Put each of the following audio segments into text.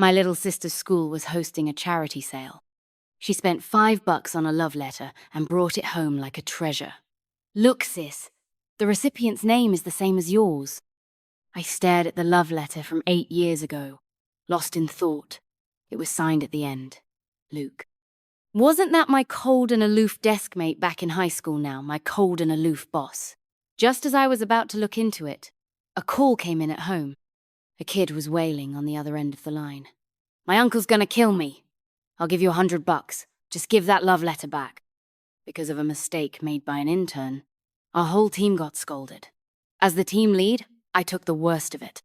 My little sister's school was hosting a charity sale. She spent $5 on a love letter and brought it home like a treasure. Look, sis, the recipient's name is the same as yours. I stared at the love letter from 8 years ago, lost in thought. It was signed at the end. Luke. Wasn't that my cold and aloof desk mate back in high school now, my cold and aloof boss? Just as I was about to look into it, a call came in at home. A kid was wailing on the other end of the line. My uncle's gonna kill me. I'll give you $100. Just give that love letter back. Because of a mistake made by an intern, our whole team got scolded. As the team lead, I took the worst of it.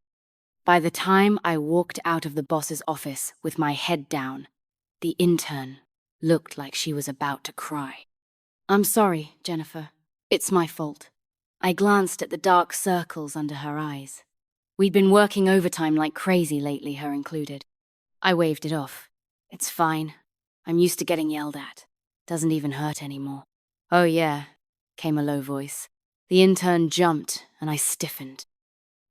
By the time I walked out of the boss's office with my head down, the intern looked like she was about to cry. I'm sorry, Jennifer. It's my fault. I glanced at the dark circles under her eyes. We'd been working overtime like crazy lately, her included. I waved it off. It's fine. I'm used to getting yelled at. Doesn't even hurt anymore. Oh yeah, came a low voice. The intern jumped and I stiffened.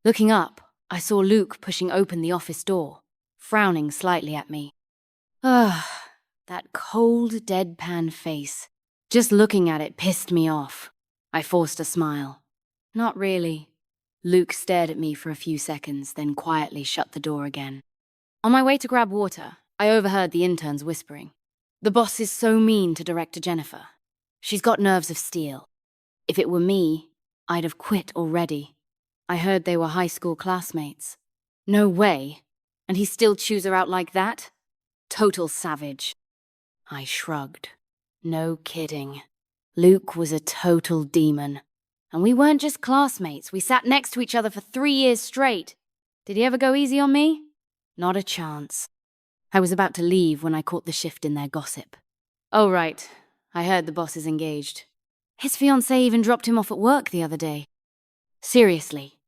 Looking up, I saw Luke pushing open the office door, frowning slightly at me. Ugh, that cold, deadpan face. Just looking at it pissed me off. I forced a smile. Not really. Luke stared at me for a few seconds, then quietly shut the door again. On my way to grab water, I overheard the interns whispering. The boss is so mean to Director Jennifer. She's got nerves of steel. If it were me, I'd have quit already. I heard they were high school classmates. No way. And he still chews her out like that? Total savage. I shrugged. No kidding. Luke was a total demon. And we weren't just classmates. We sat next to each other for 3 years straight. Did he ever go easy on me? Not a chance. I was about to leave when I caught the shift in their gossip. Oh, right. I heard the boss is engaged. His fiancée even dropped him off at work the other day. Seriously,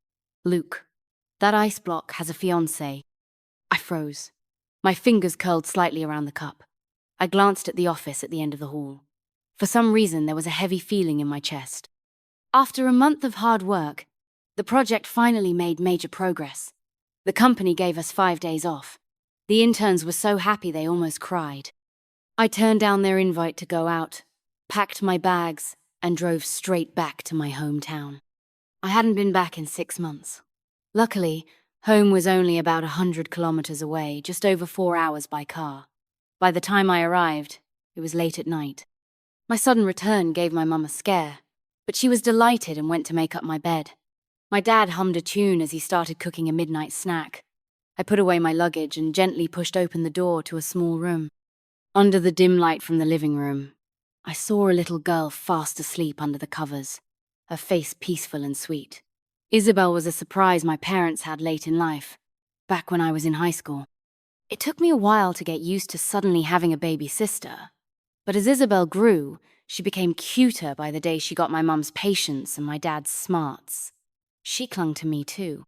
Luke, that ice block has a fiancée. I froze. My fingers curled slightly around the cup. I glanced at the office at the end of the hall. For some reason, there was a heavy feeling in my chest. After a month of hard work, the project finally made major progress. The company gave us 5 days off. The interns were so happy they almost cried. I turned down their invite to go out, packed my bags, and drove straight back to my hometown. I hadn't been back in 6 months. Luckily, home was only about 100 kilometers away, just over 4 hours by car. By the time I arrived, it was late at night. My sudden return gave my mum a scare, but she was delighted and went to make up my bed. My dad hummed a tune as he started cooking a midnight snack. I put away my luggage and gently pushed open the door to a small room. Under the dim light from the living room, I saw a little girl fast asleep under the covers, her face peaceful and sweet. Isabelle was a surprise my parents had late in life, back when I was in high school. It took me a while to get used to suddenly having a baby sister, but as Isabelle grew, she became cuter by the day she got my mum's patience and my dad's smarts. She clung to me too.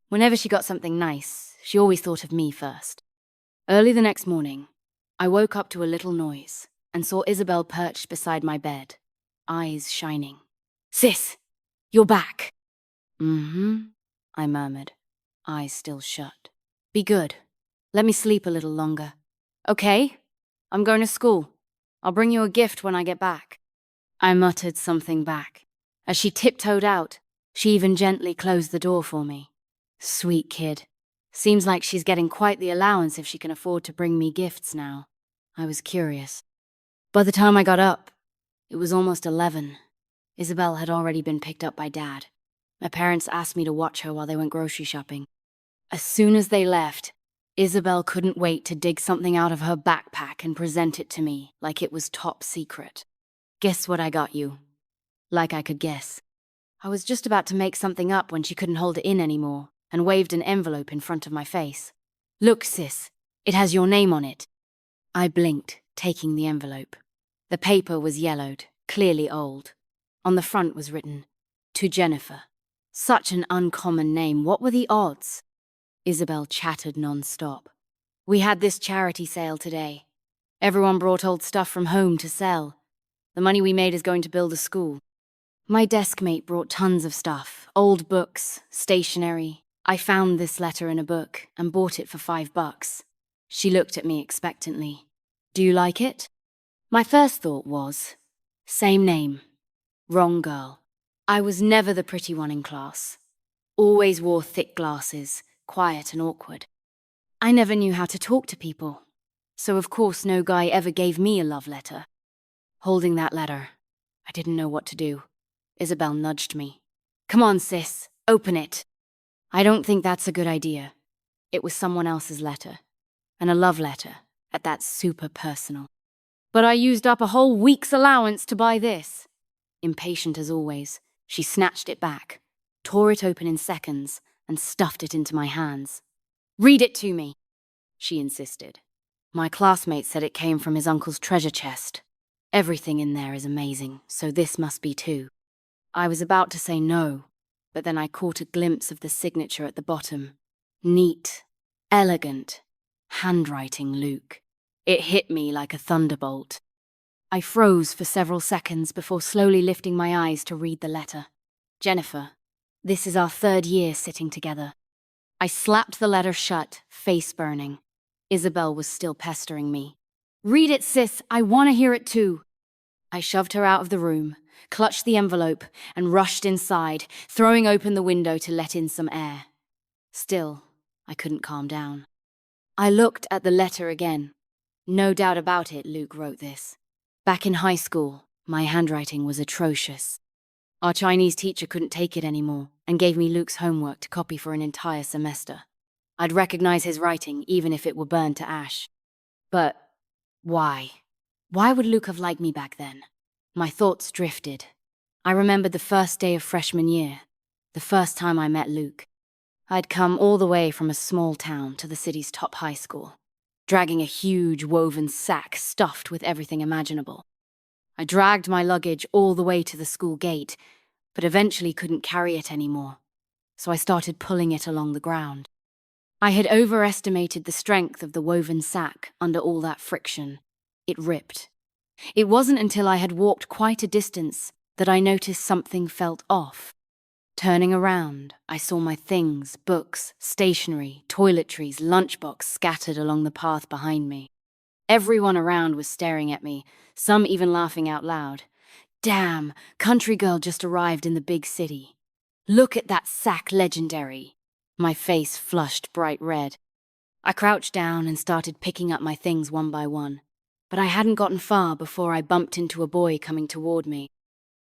Whenever she got something nice, she always thought of me first. Early the next morning, I woke up to a little noise and saw Isabelle perched beside my bed, eyes shining. Sis, you're back. Mm-hmm, I murmured, eyes still shut. Be good. Let me sleep a little longer. Okay, I'm going to school. I'll bring you a gift when I get back. I muttered something back. As she tiptoed out, she even gently closed the door for me. Sweet kid. Seems like she's getting quite the allowance if she can afford to bring me gifts now. I was curious. By the time I got up, it was almost 11. Isabelle had already been picked up by Dad. My parents asked me to watch her while they went grocery shopping. As soon as they left, Isabelle couldn't wait to dig something out of her backpack and present it to me like it was top secret. Guess what I got you? Like I could guess. I was just about to make something up when she couldn't hold it in anymore and waved an envelope in front of my face. Look, sis, it has your name on it. I blinked, taking the envelope. The paper was yellowed, clearly old. On the front was written, "To Jennifer." Such an uncommon name. What were the odds? Isabelle chattered non-stop. We had this charity sale today. Everyone brought old stuff from home to sell. The money we made is going to build a school. My deskmate brought tons of stuff, old books, stationery. I found this letter in a book and bought it for $5. She looked at me expectantly. Do you like it? My first thought was, same name, wrong girl. I was never the pretty one in class. Always wore thick glasses, quiet and awkward. I never knew how to talk to people, so of course no guy ever gave me a love letter. Holding that letter, I didn't know what to do. Isabelle nudged me. Come on, sis, open it. I don't think that's a good idea. It was someone else's letter, and a love letter, at that, super personal. But I used up a whole week's allowance to buy this. Impatient as always, she snatched it back, tore it open in seconds, and stuffed it into my hands. Read it to me, she insisted. My classmate said it came from his uncle's treasure chest. Everything in there is amazing, so this must be too. I was about to say no, but then I caught a glimpse of the signature at the bottom. Neat, elegant, handwriting Luke. It hit me like a thunderbolt. I froze for several seconds before slowly lifting my eyes to read the letter. Jennifer, this is our 3rd year sitting together. I slapped the letter shut, face burning. Isabelle was still pestering me. Read it, sis, I want to hear it too. I shoved her out of the room, clutched the envelope, and rushed inside, throwing open the window to let in some air. Still, I couldn't calm down. I looked at the letter again. No doubt about it, Luke wrote this. Back in high school, my handwriting was atrocious. Our Chinese teacher couldn't take it anymore and gave me Luke's homework to copy for an entire semester. I'd recognize his writing even if it were burned to ash. But why? Why would Luke have liked me back then? My thoughts drifted. I remembered the first day of freshman year, the first time I met Luke. I'd come all the way from a small town to the city's top high school, dragging a huge woven sack stuffed with everything imaginable. I dragged my luggage all the way to the school gate, but eventually couldn't carry it anymore, so I started pulling it along the ground. I had overestimated the strength of the woven sack under all that friction. It ripped. It wasn't until I had walked quite a distance that I noticed something felt off. Turning around, I saw my things, books, stationery, toiletries, lunchbox scattered along the path behind me. Everyone around was staring at me, some even laughing out loud. Damn, country girl just arrived in the big city. Look at that sack, legendary. My face flushed bright red. I crouched down and started picking up my things one by one, but I hadn't gotten far before I bumped into a boy coming toward me.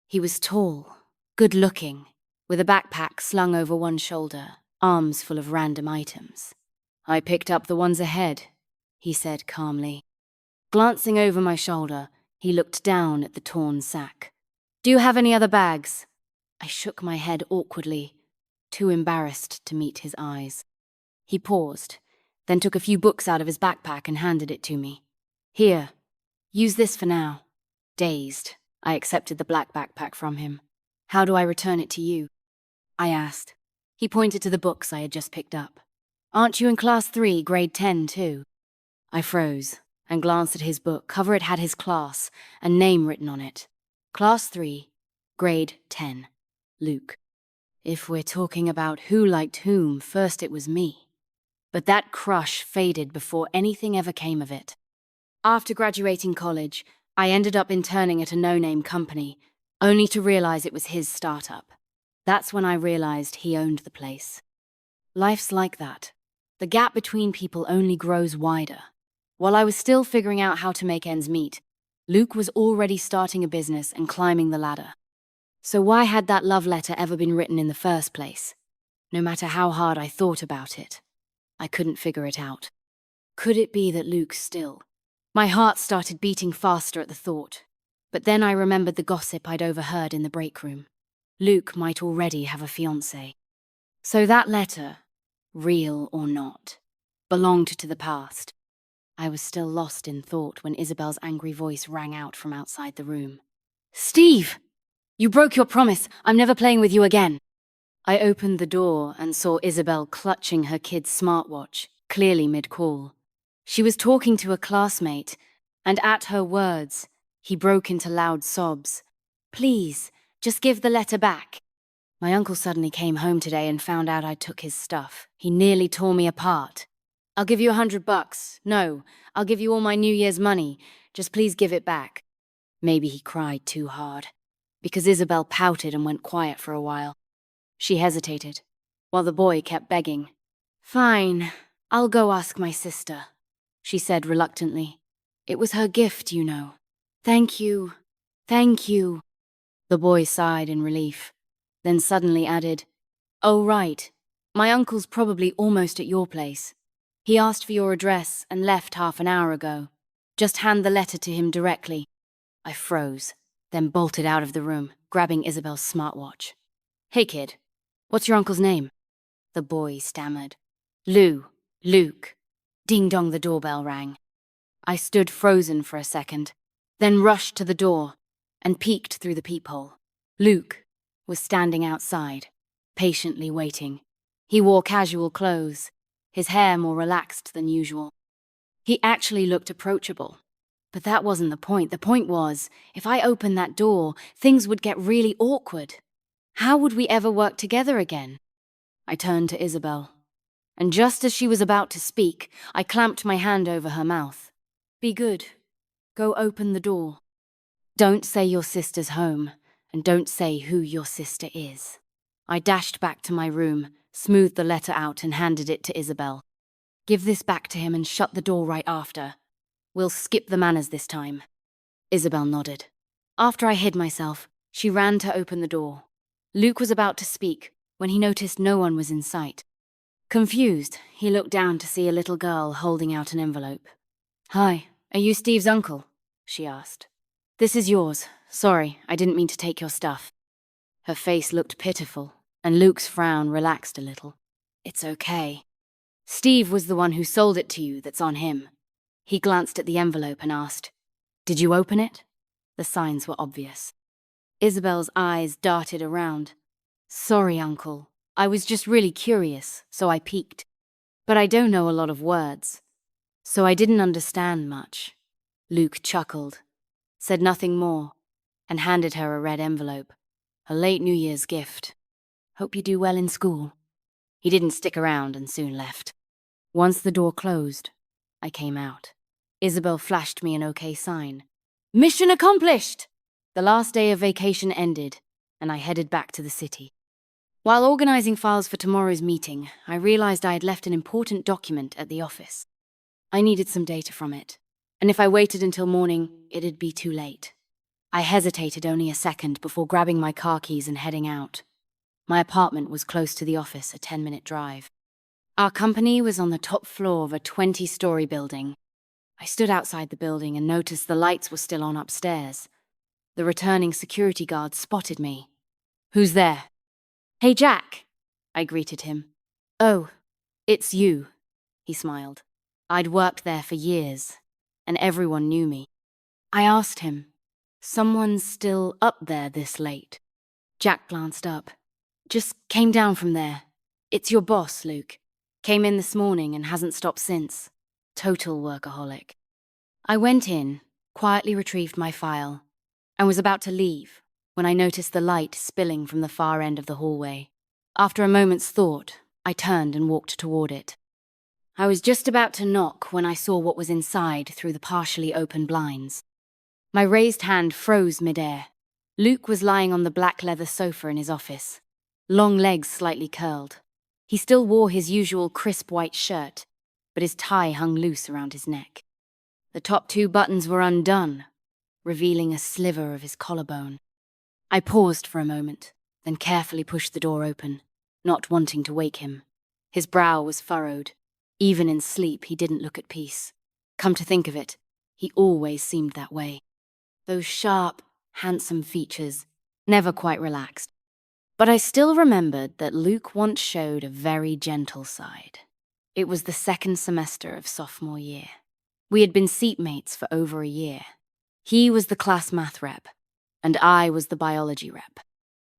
He was tall, good-looking, with a backpack slung over one shoulder, arms full of random items. I picked up the ones ahead, he said calmly. Glancing over my shoulder, he looked down at the torn sack. Do you have any other bags? I shook my head awkwardly, too embarrassed to meet his eyes. He paused, then took a few books out of his backpack and handed it to me. Here, use this for now. Dazed, I accepted the black backpack from him. How do I return it to you? I asked. He pointed to the books I had just picked up. Aren't you in class 3, grade 10 too? I froze and glanced at his book. Cover it had his class, a name written on it. Class 3, grade 10, Luke. If we're talking about who liked whom, first it was me. But that crush faded before anything ever came of it. After graduating college, I ended up interning at a no-name company, only to realize it was his startup. That's when I realized he owned the place. Life's like that. The gap between people only grows wider. While I was still figuring out how to make ends meet, Luke was already starting a business and climbing the ladder. So why had that love letter ever been written in the first place? No matter how hard I thought about it, I couldn't figure it out. Could it be that Luke still? My heart started beating faster at the thought, but then I remembered the gossip I'd overheard in the break room. Luke might already have a fiancé. So that letter, real or not, belonged to the past. I was still lost in thought when Isabelle's angry voice rang out from outside the room. Steve! You broke your promise. I'm never playing with you again. I opened the door and saw Isabelle clutching her kid's smartwatch, clearly mid-call. She was talking to a classmate, and at her words, he broke into loud sobs. Please, just give the letter back. My uncle suddenly came home today and found out I took his stuff. He nearly tore me apart. I'll give you $100. No, I'll give you all my New Year's money. Just please give it back. Maybe he cried too hard, because Isabelle pouted and went quiet for a while. She hesitated, while the boy kept begging. Fine, I'll go ask my sister, she said reluctantly. It was her gift, you know. Thank you. Thank you. The boy sighed in relief, then suddenly added, Oh, right. My uncle's probably almost at your place. He asked for your address and left half an hour ago. Just hand the letter to him directly. I froze, then bolted out of the room, grabbing Isabelle's smartwatch. Hey, kid. What's your uncle's name? The boy stammered. Luke. Ding-dong, the doorbell rang. I stood frozen for a second, then rushed to the door and peeked through the peephole. Luke was standing outside, patiently waiting. He wore casual clothes, his hair more relaxed than usual. He actually looked approachable. But that wasn't the point. The point was, if I opened that door, things would get really awkward. How would we ever work together again? I turned to Isabelle, and just as she was about to speak, I clamped my hand over her mouth. Be good. Go open the door. Don't say your sister's home, and don't say who your sister is. I dashed back to my room, smoothed the letter out and handed it to Isabelle. Give this back to him and shut the door right after. We'll skip the manners this time. Isabelle nodded. After I hid myself, she ran to open the door. Luke was about to speak when he noticed no one was in sight. Confused, he looked down to see a little girl holding out an envelope. Hi, are you Steve's uncle? She asked. This is yours. Sorry, I didn't mean to take your stuff. Her face looked pitiful, and Luke's frown relaxed a little. It's okay. Steve was the one who sold it to you. That's on him. He glanced at the envelope and asked, Did you open it? The signs were obvious. Isabelle's eyes darted around. Sorry, Uncle. I was just really curious, so I peeked. But I don't know a lot of words, so I didn't understand much. Luke chuckled, said nothing more, and handed her a red envelope. A late New Year's gift. Hope you do well in school. He didn't stick around and soon left. Once the door closed, I came out. Isabelle flashed me an okay sign. Mission accomplished! The last day of vacation ended, and I headed back to the city. While organizing files for tomorrow's meeting, I realized I had left an important document at the office. I needed some data from it, and if I waited until morning, it'd be too late. I hesitated only a second before grabbing my car keys and heading out. My apartment was close to the office, a 10-minute drive. Our company was on the top floor of a 20-story building. I stood outside the building and noticed the lights were still on upstairs. The returning security guard spotted me. Who's there? Hey, Jack, I greeted him. Oh, it's you, he smiled. I'd worked there for years, and everyone knew me. I asked him, Someone's still up there this late? Jack glanced up. Just came down from there. It's your boss, Luke. Came in this morning and hasn't stopped since. Total workaholic. I went in, quietly retrieved my file, and was about to leave when I noticed the light spilling from the far end of the hallway. After a moment's thought, I turned and walked toward it. I was just about to knock when I saw what was inside through the partially open blinds. My raised hand froze midair. Luke was lying on the black leather sofa in his office, long legs slightly curled. He still wore his usual crisp white shirt, but his tie hung loose around his neck. The top 2 buttons were undone, revealing a sliver of his collarbone. I paused for a moment, then carefully pushed the door open, not wanting to wake him. His brow was furrowed. Even in sleep, he didn't look at peace. Come to think of it, he always seemed that way. Those sharp, handsome features, never quite relaxed. But I still remembered that Luke once showed a very gentle side. It was the second semester of sophomore year. We had been seatmates for over a year. He was the class math rep, and I was the biology rep.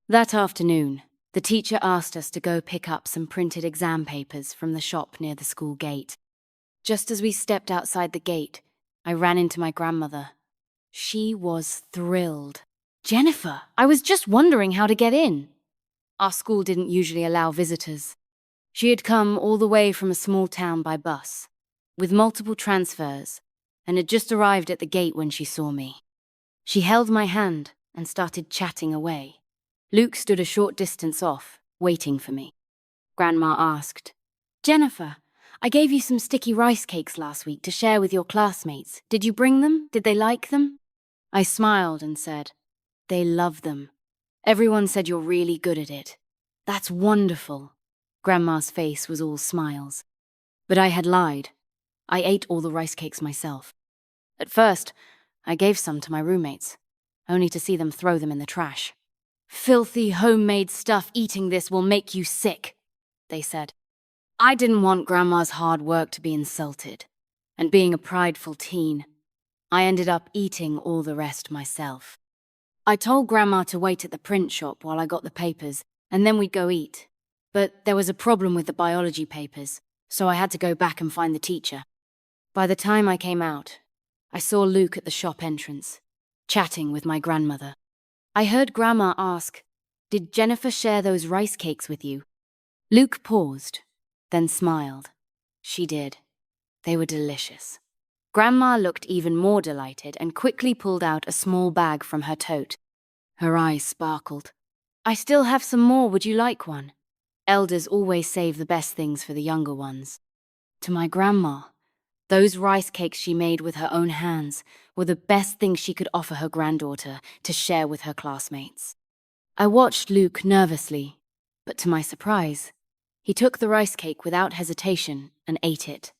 That afternoon, the teacher asked us to go pick up some printed exam papers from the shop near the school gate. Just as we stepped outside the gate, I ran into my grandmother. She was thrilled. Jennifer, I was just wondering how to get in. Our school didn't usually allow visitors. She had come all the way from a small town by bus. with multiple transfers, and had just arrived at the gate when she saw me. She held my hand and started chatting away. Luke stood a short distance off, waiting for me. Grandma asked, "Jennifer, I gave you some sticky rice cakes last week to share with your classmates. Did you bring them? Did they like them?" I smiled and said, "They love them. Everyone said you're really good at it." "That's wonderful." Grandma's face was all smiles. But I had lied. I ate all the rice cakes myself. At first, I gave some to my roommates, only to see them throw them in the trash. "Filthy homemade stuff, eating this will make you sick," they said. I didn't want Grandma's hard work to be insulted, and being a prideful teen, I ended up eating all the rest myself. I told Grandma to wait at the print shop while I got the papers, and then we'd go eat. But there was a problem with the biology papers, so I had to go back and find the teacher. By the time I came out, I saw Luke at the shop entrance, chatting with my grandmother. I heard Grandma ask, "Did Jennifer share those rice cakes with you?" Luke paused, then smiled. She did. They were delicious. Grandma looked even more delighted and quickly pulled out a small bag from her tote. Her eyes sparkled. "I still have some more, would you like one?" Elders always save the best things for the younger ones. To my grandma, those rice cakes she made with her own hands were the best thing she could offer her granddaughter to share with her classmates. I watched Luke nervously, but to my surprise, he took the rice cake without hesitation and ate it.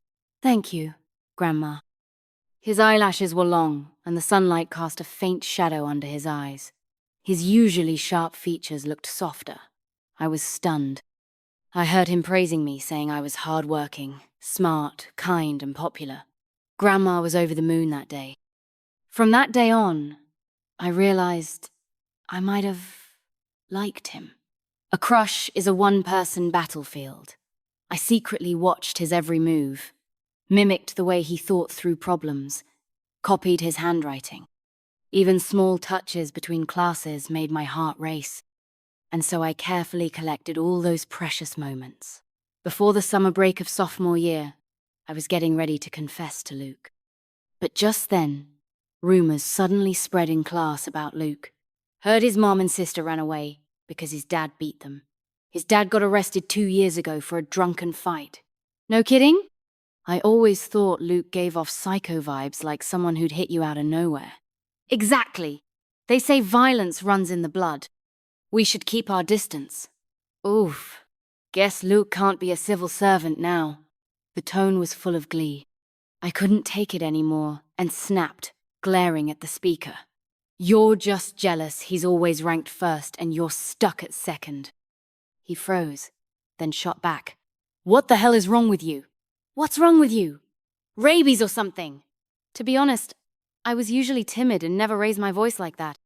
"Thank you, Grandma." His eyelashes were long, and the sunlight cast a faint shadow under his eyes. His usually sharp features looked softer. I was stunned. I heard him praising me, saying I was hard-working, smart, kind, and popular. Grandma was over the moon that day. From that day on, I realized I might have liked him. A crush is a one-person battlefield. I secretly watched his every move, mimicked the way he thought through problems, copied his handwriting. Even small touches between classes made my heart race. And so I carefully collected all those precious moments. Before the summer break of sophomore year, I was getting ready to confess to Luke. But just then, rumors suddenly spread in class about Luke. Heard his mom and sister ran away because his dad beat them. His dad got arrested 2 years ago for a drunken fight. No kidding? I always thought Luke gave off psycho vibes, like someone who'd hit you out of nowhere. Exactly. They say violence runs in the blood. We should keep our distance. Oof. Guess Luke can't be a civil servant now. The tone was full of glee. I couldn't take it anymore and snapped, glaring at the speaker. "You're just jealous he's always ranked first and you're stuck at second." He froze, then shot back. "What the hell is wrong with you? What's wrong with you? Rabies or something?" To be honest, I was usually timid and never raised my voice like that.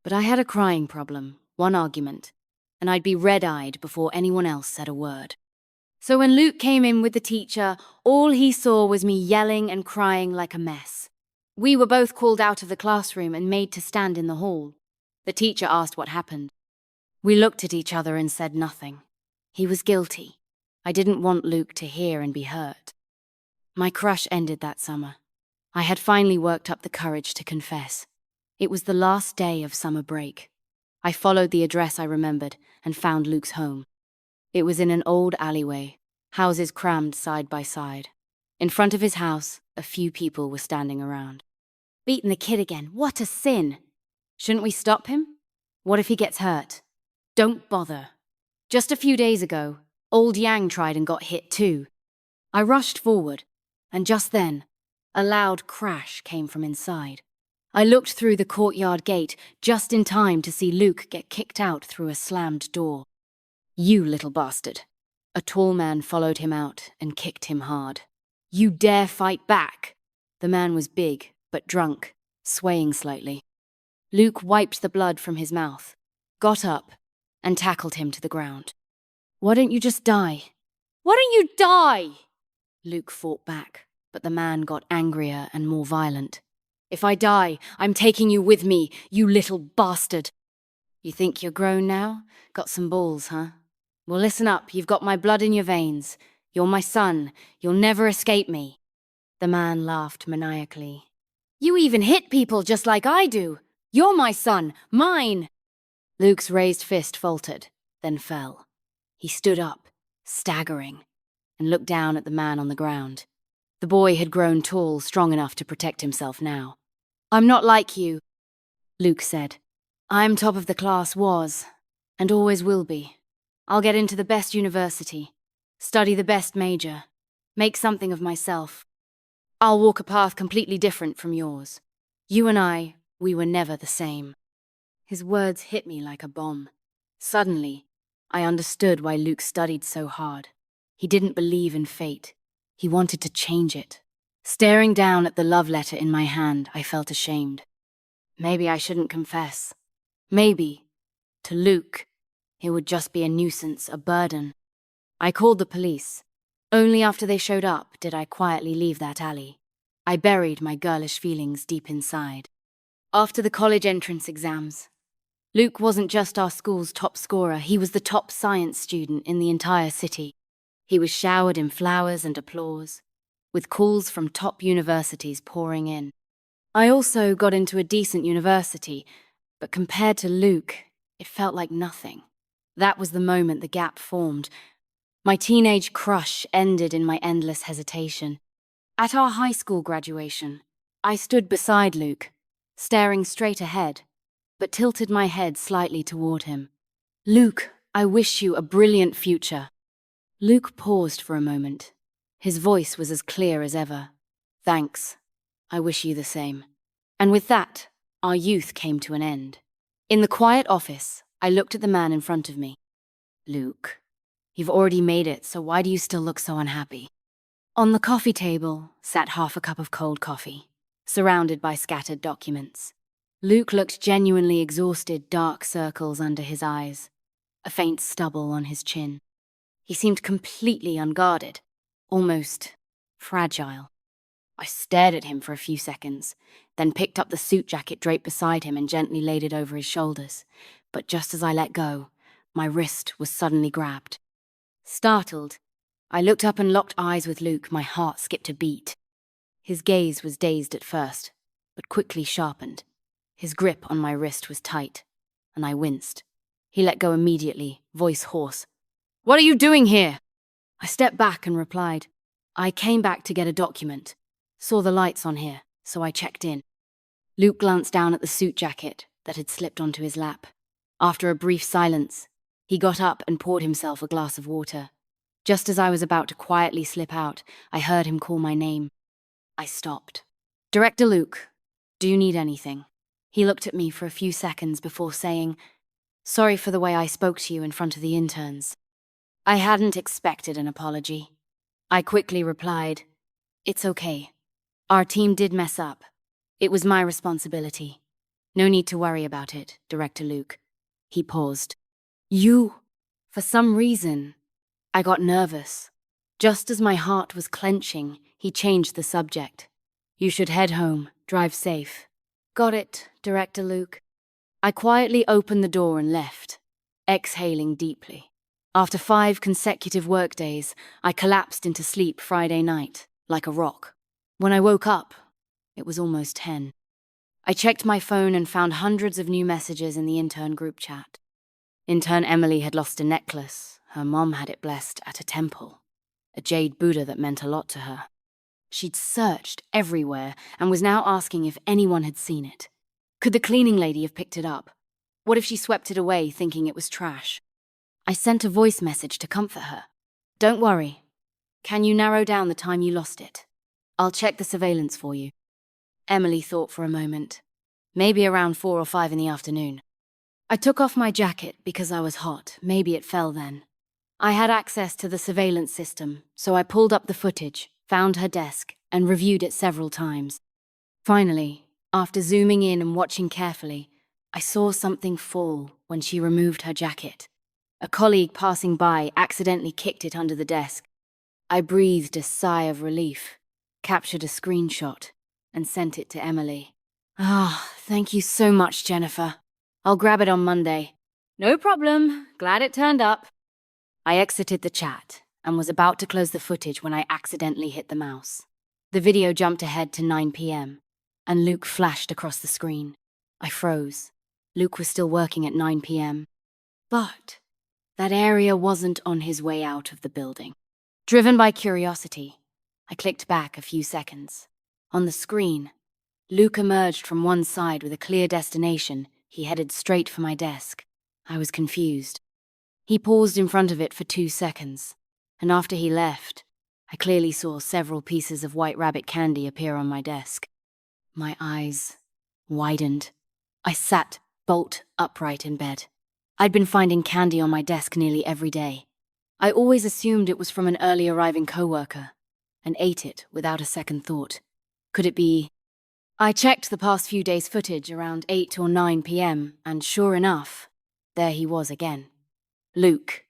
But I had a crying problem, one argument, and I'd be red-eyed before anyone else said a word. So when Luke came in with the teacher, all he saw was me yelling and crying like a mess. We were both called out of the classroom and made to stand in the hall. The teacher asked what happened. We looked at each other and said nothing. He was guilty. I didn't want Luke to hear and be hurt. My crush ended that summer. I had finally worked up the courage to confess. It was the last day of summer break. I followed the address I remembered and found Luke's home. It was in an old alleyway, houses crammed side by side. In front of his house, a few people were standing around. "Beating the kid again, what a sin! Shouldn't we stop him? What if he gets hurt?" "Don't bother. Just a few days ago, old Yang tried and got hit too." I rushed forward, and just then, a loud crash came from inside. I looked through the courtyard gate just in time to see Luke get kicked out through a slammed door. "You little bastard." A tall man followed him out and kicked him hard. "You dare fight back?" The man was big, but drunk, swaying slightly. Luke wiped the blood from his mouth, got up, and tackled him to the ground. "Why don't you just die?" "Why don't you die?" Luke fought back, but the man got angrier and more violent. "If I die, I'm taking you with me, you little bastard." "You think you're grown now? Got some balls, huh? Well, listen up, you've got my blood in your veins. You're my son. You'll never escape me." The man laughed maniacally. You even hit people just like I do. You're my son, mine. Luke's raised fist faltered, then fell. He stood up, staggering, and looked down at the man on the ground. The boy had grown tall, strong enough to protect himself now. I'm not like you, Luke said. I'm top of the class was, and always will be. I'll get into the best university, study the best major, make something of myself. I'll walk a path completely different from yours. You and I, we were never the same. His words hit me like a bomb. Suddenly, I understood why Luke studied so hard. He didn't believe in fate. He wanted to change it. Staring down at the love letter in my hand, I felt ashamed. Maybe I shouldn't confess. Maybe, to Luke, it would just be a nuisance, a burden. I called the police. Only after they showed up did I quietly leave that alley. I buried my girlish feelings deep inside. After the college entrance exams, Luke wasn't just our school's top scorer, he was the top science student in the entire city. He was showered in flowers and applause, with calls from top universities pouring in. I also got into a decent university, but compared to Luke, it felt like nothing. That was the moment the gap formed. My teenage crush ended in my endless hesitation. At our high school graduation, I stood beside Luke, staring straight ahead, but tilted my head slightly toward him. Luke, I wish you a brilliant future. Luke paused for a moment. His voice was as clear as ever. Thanks. I wish you the same. And with that, our youth came to an end. In the quiet office, I looked at the man in front of me. Luke, you've already made it, so why do you still look so unhappy? On the coffee table sat half a cup of cold coffee, surrounded by scattered documents. Luke looked genuinely exhausted, dark circles under his eyes, a faint stubble on his chin. He seemed completely unguarded, almost fragile. I stared at him for a few seconds, then picked up the suit jacket draped beside him and gently laid it over his shoulders. But just as I let go, my wrist was suddenly grabbed. Startled, I looked up and locked eyes with Luke. My heart skipped a beat. His gaze was dazed at first, but quickly sharpened. His grip on my wrist was tight, and I winced. He let go immediately, voice hoarse. What are you doing here? I stepped back and replied, I came back to get a document. Saw the lights on here, so I checked in. Luke glanced down at the suit jacket that had slipped onto his lap. After a brief silence, he got up and poured himself a glass of water. Just as I was about to quietly slip out, I heard him call my name. I stopped. Director Luke, do you need anything? He looked at me for a few seconds before saying, Sorry for the way I spoke to you in front of the interns. I hadn't expected an apology. I quickly replied, It's okay. Our team did mess up. It was my responsibility. No need to worry about it, Director Luke. He paused. You? For some reason, I got nervous. Just as my heart was clenching, he changed the subject. You should head home, drive safe. Got it, Director Luke. I quietly opened the door and left, exhaling deeply. After 5 consecutive workdays, I collapsed into sleep Friday night, like a rock. When I woke up, it was almost 10. I checked my phone and found hundreds of new messages in the intern group chat. Intern Emily had lost a necklace. Her mom had it blessed at a temple, a jade Buddha that meant a lot to her. She'd searched everywhere and was now asking if anyone had seen it. Could the cleaning lady have picked it up? What if she swept it away thinking it was trash? I sent a voice message to comfort her. Don't worry. Can you narrow down the time you lost it? I'll check the surveillance for you. Emily thought for a moment. Maybe around 4 or 5 in the afternoon. I took off my jacket because I was hot. Maybe it fell then. I had access to the surveillance system, so I pulled up the footage, found her desk, and reviewed it several times. Finally, after zooming in and watching carefully, I saw something fall when she removed her jacket. A colleague passing by accidentally kicked it under the desk. I breathed a sigh of relief, captured a screenshot, and sent it to Emily. Thank you so much, Jennifer. I'll grab it on Monday. No problem. Glad it turned up. I exited the chat and was about to close the footage when I accidentally hit the mouse. The video jumped ahead to 9 p.m., and Luke flashed across the screen. I froze. Luke was still working at 9 p.m. But that area wasn't on his way out of the building. Driven by curiosity, I clicked back a few seconds. On the screen, Luke emerged from one side with a clear destination. He headed straight for my desk. I was confused. He paused in front of it for 2 seconds, and after he left, I clearly saw several pieces of white rabbit candy appear on my desk. My eyes widened. I sat bolt upright in bed. I'd been finding candy on my desk nearly every day. I always assumed it was from an early arriving coworker, and ate it without a second thought. Could it be? I checked the past few days' footage around 8 or 9 p.m., and sure enough, there he was again. Luke.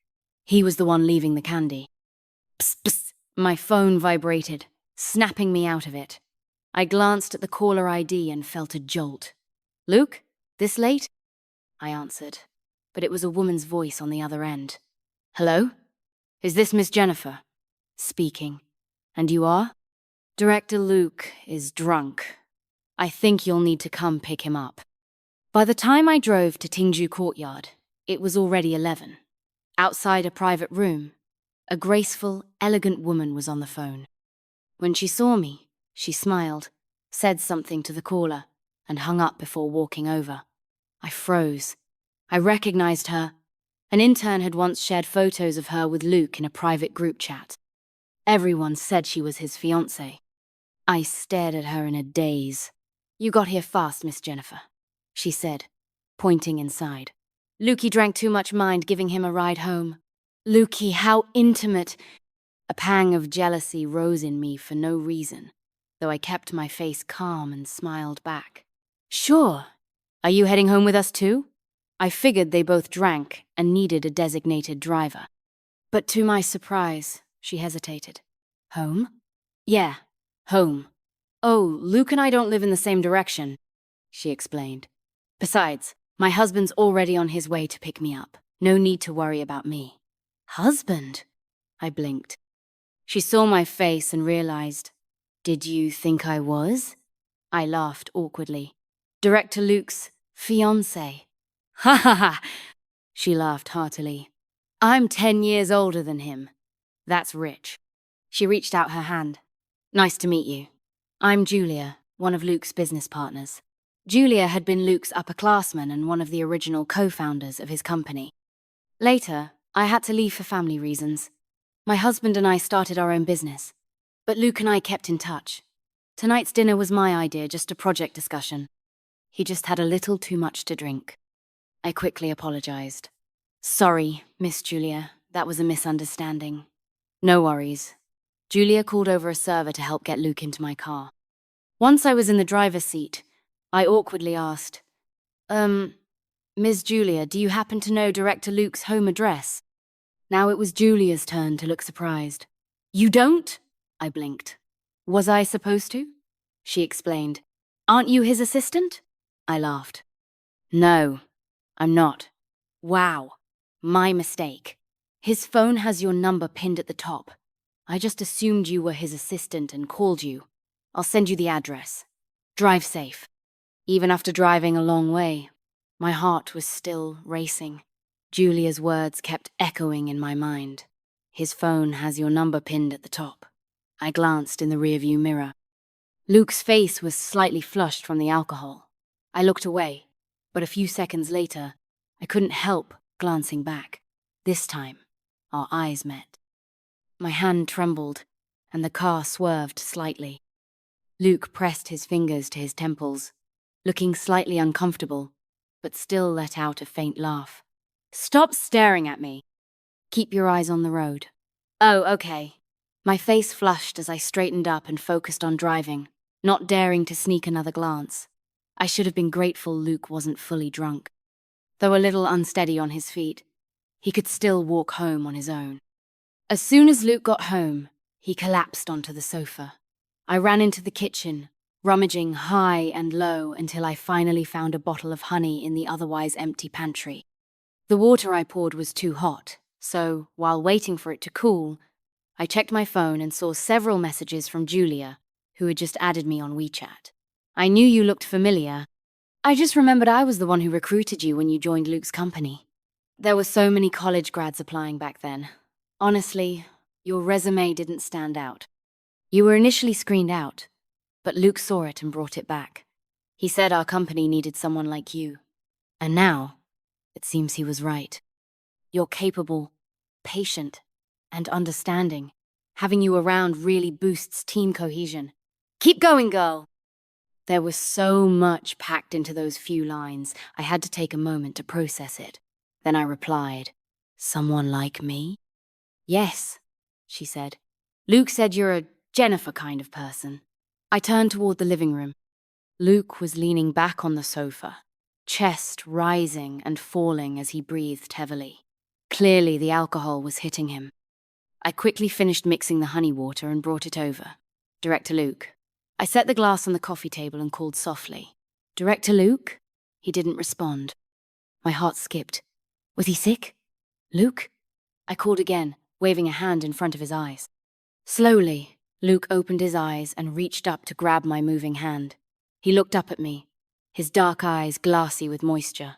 He was the one leaving the candy. Psst, psst. My phone vibrated, snapping me out of it. I glanced at the caller ID and felt a jolt. Luke? This late? I answered, but it was a woman's voice on the other end. Hello? Is this Miss Jennifer? Speaking. And you are? Director Luke is drunk. I think you'll need to come pick him up. By the time I drove to Tingju Courtyard, it was already 11. Outside a private room, a graceful, elegant woman was on the phone. When she saw me, she smiled, said something to the caller, and hung up before walking over. I froze. I recognized her. An intern had once shared photos of her with Luke in a private group chat. Everyone said she was his fiancée. I stared at her in a daze. You got here fast, Miss Jennifer, she said, pointing inside. Lukey drank too much, mind giving him a ride home. Lukey, how intimate. A pang of jealousy rose in me for no reason, though I kept my face calm and smiled back. Sure. Are you heading home with us too? I figured they both drank and needed a designated driver. But to my surprise, she hesitated. Home? Yeah, home. Oh, Luke and I don't live in the same direction, she explained. Besides, my husband's already on his way to pick me up. No need to worry about me. Husband? I blinked. She saw my face and realized. Did you think I was? I laughed awkwardly. Director Luke's fiancé. Ha ha ha! She laughed heartily. I'm 10 years older than him. That's rich. She reached out her hand. Nice to meet you. I'm Julia, one of Luke's business partners. Julia had been Luke's upperclassman and one of the original co-founders of his company. Later, I had to leave for family reasons. My husband and I started our own business, but Luke and I kept in touch. Tonight's dinner was my idea, just a project discussion. He just had a little too much to drink. I quickly apologized. Sorry, Miss Julia, that was a misunderstanding. No worries. Julia called over a server to help get Luke into my car. Once I was in the driver's seat, I awkwardly asked, Ms. Julia, do you happen to know Director Luke's home address? Now it was Julia's turn to look surprised. You don't? I blinked. Was I supposed to? She explained. Aren't you his assistant? I laughed. No, I'm not. Wow, my mistake. His phone has your number pinned at the top. I just assumed you were his assistant and called you. I'll send you the address. Drive safe. Even after driving a long way, my heart was still racing. Julia's words kept echoing in my mind. His phone has your number pinned at the top. I glanced in the rearview mirror. Luke's face was slightly flushed from the alcohol. I looked away, but a few seconds later, I couldn't help glancing back. This time, our eyes met. My hand trembled, and the car swerved slightly. Luke pressed his fingers to his temples, looking slightly uncomfortable, but still let out a faint laugh. Stop staring at me. Keep your eyes on the road. Oh, okay. My face flushed as I straightened up and focused on driving, not daring to sneak another glance. I should have been grateful Luke wasn't fully drunk. Though a little unsteady on his feet, he could still walk home on his own. As soon as Luke got home, he collapsed onto the sofa. I ran into the kitchen, rummaging high and low until I finally found a bottle of honey in the otherwise empty pantry. The water I poured was too hot, so, while waiting for it to cool, I checked my phone and saw several messages from Julia, who had just added me on WeChat. I knew you looked familiar. I just remembered I was the one who recruited you when you joined Luke's company. There were so many college grads applying back then. Honestly, your resume didn't stand out. You were initially screened out, but Luke saw it and brought it back. He said our company needed someone like you. And now, it seems he was right. You're capable, patient, and understanding. Having you around really boosts team cohesion. Keep going, girl! There was so much packed into those few lines, I had to take a moment to process it. Then I replied, "Someone like me?" "Yes," she said. "Luke said you're a Jennifer kind of person." I turned toward the living room. Luke was leaning back on the sofa, chest rising and falling as he breathed heavily. Clearly, the alcohol was hitting him. I quickly finished mixing the honey water and brought it over. "Director Luke." I set the glass on the coffee table and called softly. "Director Luke?" He didn't respond. My heart skipped. Was he sick? "Luke?" I called again, waving a hand in front of his eyes. Slowly, Luke opened his eyes and reached up to grab my moving hand. He looked up at me, his dark eyes glassy with moisture,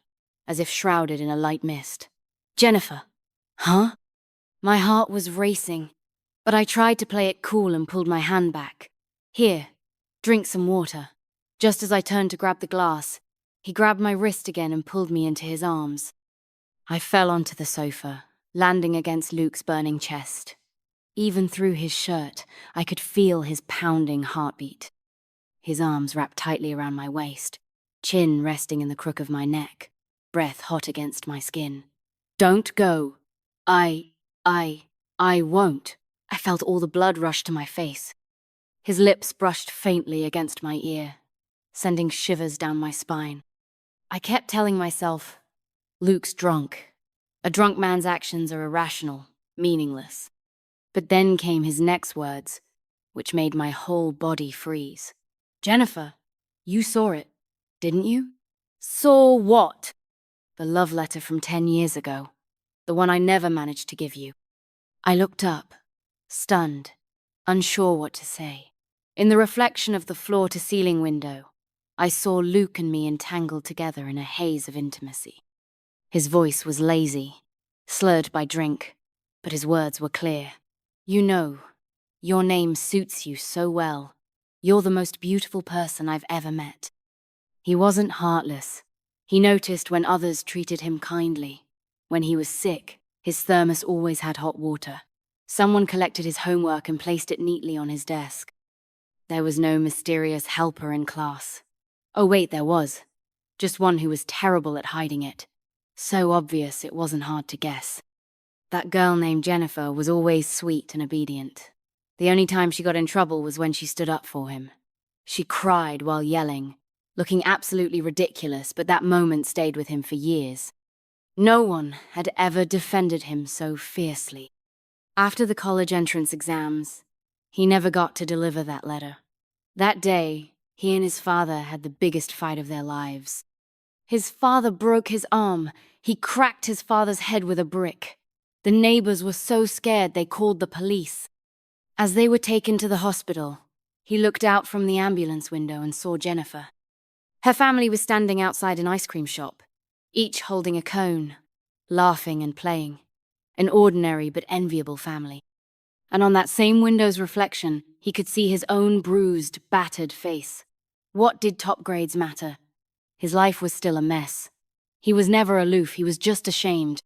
as if shrouded in a light mist. "Jennifer." "Huh?" My heart was racing, but I tried to play it cool and pulled my hand back. "Here, drink some water." Just as I turned to grab the glass, he grabbed my wrist again and pulled me into his arms. I fell onto the sofa, landing against Luke's burning chest. Even through his shirt, I could feel his pounding heartbeat. His arms wrapped tightly around my waist, chin resting in the crook of my neck, breath hot against my skin. "Don't go. I won't." I felt all the blood rush to my face. His lips brushed faintly against my ear, sending shivers down my spine. I kept telling myself, Luke's drunk. A drunk man's actions are irrational, meaningless. But then came his next words, which made my whole body freeze. "Jennifer, you saw it, didn't you?" "Saw what?" "The love letter from 10 years ago. The one I never managed to give you." I looked up, stunned, unsure what to say. In the reflection of the floor-to-ceiling window, I saw Luke and me entangled together in a haze of intimacy. His voice was lazy, slurred by drink, but his words were clear. "You know, your name suits you so well. You're the most beautiful person I've ever met." He wasn't heartless. He noticed when others treated him kindly. When he was sick, his thermos always had hot water. Someone collected his homework and placed it neatly on his desk. There was no mysterious helper in class. Oh wait, there was. Just one who was terrible at hiding it. So obvious it wasn't hard to guess. That girl named Jennifer was always sweet and obedient. The only time she got in trouble was when she stood up for him. She cried while yelling, looking absolutely ridiculous, but that moment stayed with him for years. No one had ever defended him so fiercely. After the college entrance exams, he never got to deliver that letter. That day, he and his father had the biggest fight of their lives. His father broke his arm. He cracked his father's head with a brick. The neighbors were so scared they called the police. As they were taken to the hospital, he looked out from the ambulance window and saw Jennifer. Her family was standing outside an ice cream shop, each holding a cone, laughing and playing. An ordinary but enviable family. And on that same window's reflection, he could see his own bruised, battered face. What did top grades matter? His life was still a mess. He was never aloof, he was just ashamed.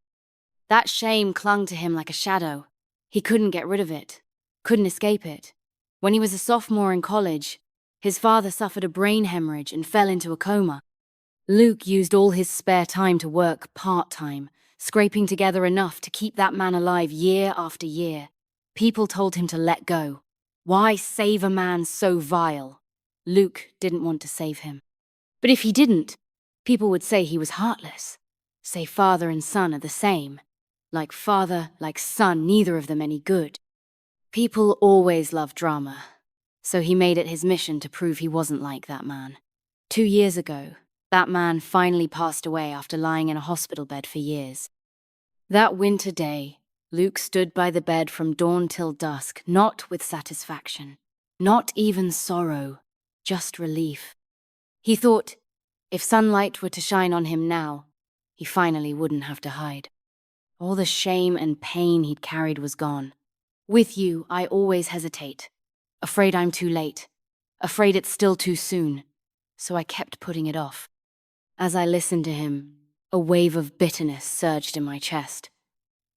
That shame clung to him like a shadow. He couldn't get rid of it, couldn't escape it. When he was a sophomore in college, his father suffered a brain hemorrhage and fell into a coma. Luke used all his spare time to work part-time, scraping together enough to keep that man alive year after year. People told him to let go. Why save a man so vile? Luke didn't want to save him. But if he didn't, people would say he was heartless. Say father and son are the same. Like father, like son, neither of them any good. People always love drama, so he made it his mission to prove he wasn't like that man. 2 years ago, that man finally passed away after lying in a hospital bed for years. That winter day, Luke stood by the bed from dawn till dusk, not with satisfaction, Not even sorrow, just relief. He thought, if sunlight were to shine on him now, he finally wouldn't have to hide. All the shame and pain he'd carried was gone. With you, I always hesitate. Afraid I'm too late. Afraid it's still too soon. So I kept putting it off. As I listened to him, a wave of bitterness surged in my chest.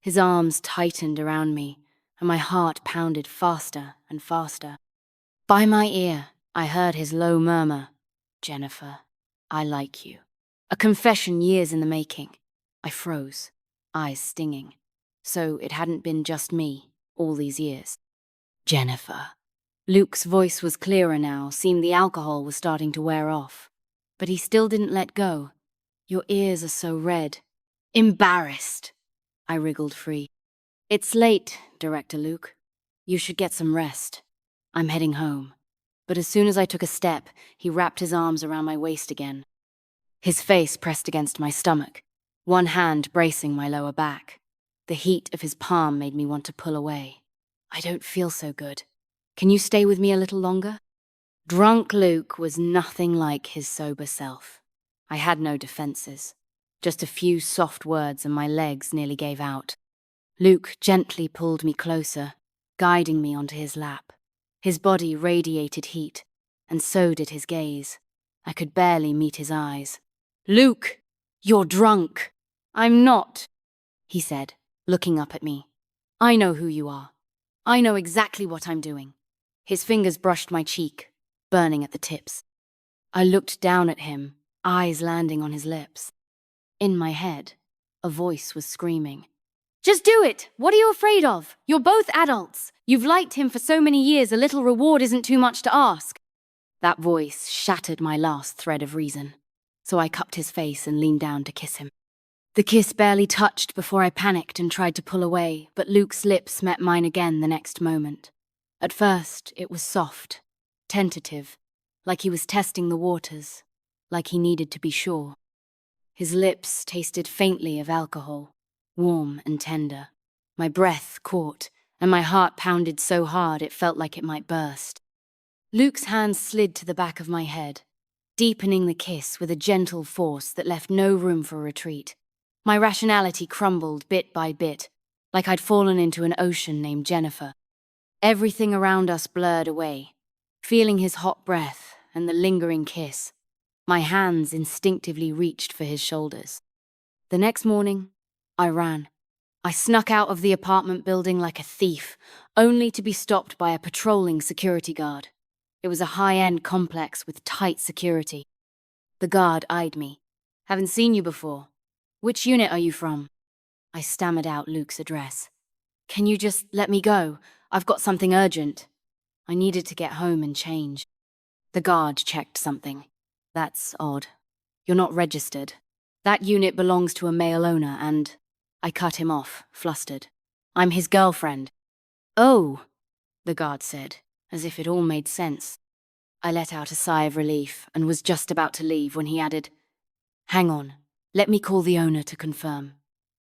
His arms tightened around me, and my heart pounded faster and faster. By my ear, I heard his low murmur, "Jennifer, I like you." A confession years in the making. I froze, eyes stinging. So it hadn't been just me all these years. Jennifer. Luke's voice was clearer now, seemed the alcohol was starting to wear off. But he still didn't let go. Your ears are so red. Embarrassed. I wriggled free. It's late, Director Luke. You should get some rest. I'm heading home. But as soon as I took a step, he wrapped his arms around my waist again. His face pressed against my stomach, one hand bracing my lower back. The heat of his palm made me want to pull away. I don't feel so good. Can you stay with me a little longer? Drunk Luke was nothing like his sober self. I had no defenses. Just a few soft words and my legs nearly gave out. Luke gently pulled me closer, guiding me onto his lap. His body radiated heat, and so did his gaze. I could barely meet his eyes. "Luke, you're drunk." "I'm not," he said, looking up at me. "I know who you are. I know exactly what I'm doing." His fingers brushed my cheek, burning at the tips. I looked down at him, eyes landing on his lips. In my head, a voice was screaming, "Just do it! What are you afraid of? You're both adults. You've liked him for so many years, a little reward isn't too much to ask." That voice shattered my last thread of reason, so I cupped his face and leaned down to kiss him. The kiss barely touched before I panicked and tried to pull away, but Luke's lips met mine again the next moment. At first, it was soft, tentative, like he was testing the waters, like he needed to be sure. His lips tasted faintly of alcohol, warm and tender. My breath caught, and my heart pounded so hard it felt like it might burst. Luke's hand slid to the back of my head, deepening the kiss with a gentle force that left no room for retreat. My rationality crumbled bit by bit, like I'd fallen into an ocean named Jennifer. Everything around us blurred away, feeling his hot breath and the lingering kiss. My hands instinctively reached for his shoulders. The next morning, I ran. I snuck out of the apartment building like a thief, only to be stopped by a patrolling security guard. It was a high-end complex with tight security. The guard eyed me. "Haven't seen you before. Which unit are you from?" I stammered out Luke's address. "Can you just let me go? I've got something urgent." I needed to get home and change. The guard checked something. "That's odd. You're not registered. That unit belongs to a male owner and—" I cut him off, flustered. "I'm his girlfriend." "Oh," the guard said, as if it all made sense. I let out a sigh of relief and was just about to leave when he added, "Hang on, let me call the owner to confirm."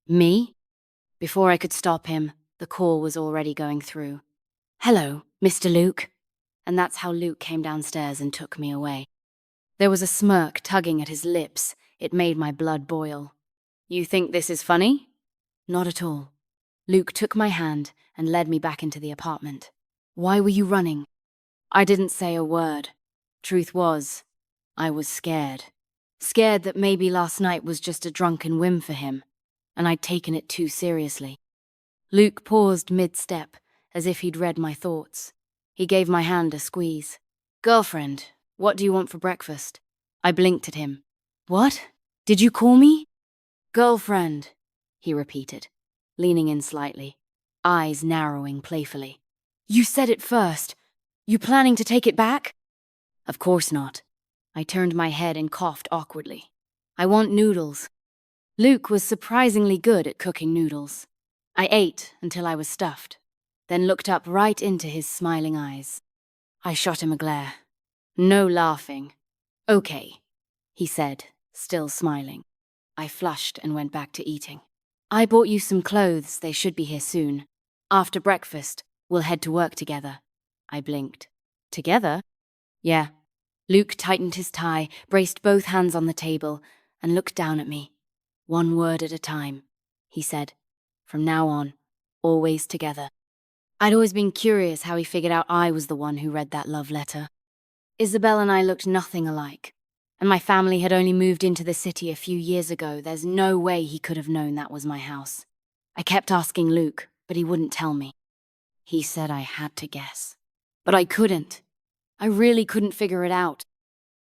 "Me?" Before I could stop him, the call was already going through. "Hello, Mr. Luke." And that's how Luke came downstairs and took me away. There was a smirk tugging at his lips. It made my blood boil. "You think this is funny?" "Not at all." Luke took my hand and led me back into the apartment. "Why were you running?" I didn't say a word. Truth was, I was scared. Scared that maybe last night was just a drunken whim for him, and I'd taken it too seriously. Luke paused mid-step, as if he'd read my thoughts. He gave my hand a squeeze. "Girlfriend, what do you want for breakfast?" I blinked at him. "What? Did you call me?" "Girlfriend," he repeated, leaning in slightly, eyes narrowing playfully. "You said it first. You planning to take it back?" "Of course not." I turned my head and coughed awkwardly. "I want noodles." Luke was surprisingly good at cooking noodles. I ate until I was stuffed, then looked up right into his smiling eyes. I shot him a glare. No laughing. "Okay," he said, still smiling. I flushed and went back to eating. "I bought you some clothes, they should be here soon. After breakfast, we'll head to work together." I blinked. Together? Yeah. Luke tightened his tie, braced both hands on the table, and looked down at me. "One word at a time," he said. "From now on, always together." I'd always been curious how he figured out I was the one who read that love letter. Isabelle and I looked nothing alike, and my family had only moved into the city a few years ago. There's no way he could have known that was my house. I kept asking Luke, but he wouldn't tell me. He said I had to guess. But I couldn't. I really couldn't figure it out.